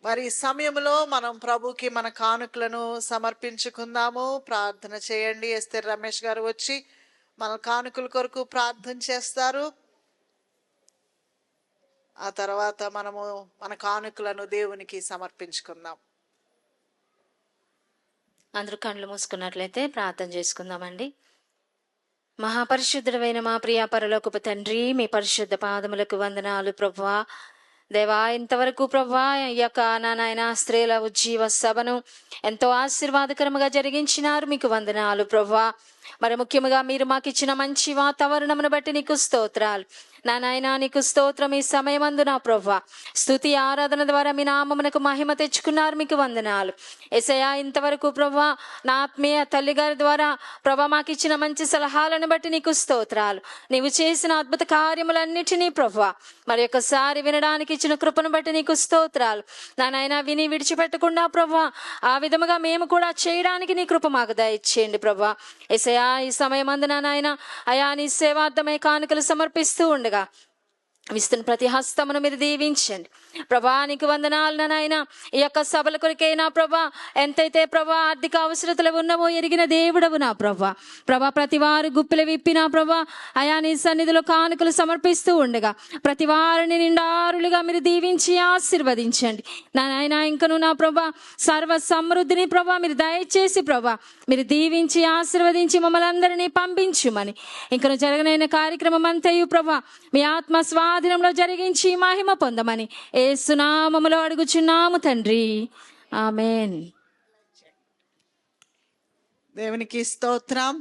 మరి ఈ సమయంలో మనం ప్రభుకి మన కానుకలను సమర్పించుకుందాము. ప్రార్థన చేయండి. ఎస్తేర్ రమేష్ గారు వచ్చి మన కానుకల కొరకు ప్రార్థన చేస్తారు. ఆ తర్వాత మనము మన కానుకలను దేవునికి సమర్పించుకుందాం. అందరూ కళ్ళు మూసుకున్నట్లయితే ప్రార్థన చేసుకుందామండి. మహాపరిశుద్ధుడైన మా ప్రియ పరలోకపు తండ్రి, మీ పరిశుద్ధ పాదములకు వందనాలు ప్రభువా. దేవా, ఇంతవరకు ప్రభువా ఈ యొక్క నాయన స్త్రీల ఉజ్జీవ సభను ఎంతో ఆశీర్వాదకరముగా జరిగించినారు. మీకు వందనాలు ప్రభువా. మరి ముఖ్యంగా మీరు మాకు ఇచ్చిన మంచి వాతావరణమును బట్టి నీకు స్తోత్రాలు నాయనా. నీకు స్తోత్రం. ఈ సమయమందు నా ప్రభువా స్తుతి ఆరాధన ద్వారా మీ నామమునకు మహిమ తెచ్చుకున్నారు. మీకు వందనాలు యేసయ్యా. ఇంతవరకు ప్రభువా నా ఆత్మీయ తల్లి గారి ద్వారా ప్రభా మాకు ఇచ్చిన మంచి సలహాలను బట్టి నీకు స్తోత్రాలు. నీవు చేసిన అద్భుత కార్యములన్నిటినీ ప్రభువా మరి ఒకసారి వినడానికి ఇచ్చిన కృపను బట్టి నీకు స్తోత్రాలు నాయనా. విని విడిచిపెట్టకుండా ప్రభువా ఆ విధముగా మేము కూడా చేయడానికి నీ కృప మాకు దయచేయండి ప్రభువా యేసయ్యా. ఈ సమయమందు నాయన అయా నీ సేవార్థమై కానుకలు సమర్పిస్తూ ఉండగా ఇస్తున్న ప్రతి హస్తమును మీరు దీవించండి ప్రభా. నీకు వందనాలు నాయన. ఈ యొక్క సభల కొరికైనా ప్రభా ఎంతైతే ప్రభా ఆర్థిక అవసరతలు ఉన్నావో ఎరిగిన దేవుడవు నా ప్రభా. ప్రతి వారు గుప్పిలు విప్పినా ప్రభా అయా నీ సన్నిధిలో కానుకలు సమర్పిస్తూ ఉండగా ప్రతి వారిని నిండారులుగా మీరు దీవించి ఆశీర్వదించండి నాయన. ఇంకను నా ప్రభా సర్వ సమృద్ధిని ప్రభా మీరు దయచేసి ప్రభా మీరు దీవించి ఆశీర్వదించి మమ్మల్ని అందరినీ పంపించుమని ఇంకను జరగనైన కార్యక్రమం అంతయు ప్రభా మీ ఆత్మ స్వాధీనంలో జరిగించి మహిమ పొందమని యేసు నామములో అడుగుచున్నాము తండ్రి, ఆమేన్. దేవునికి స్తోత్రం.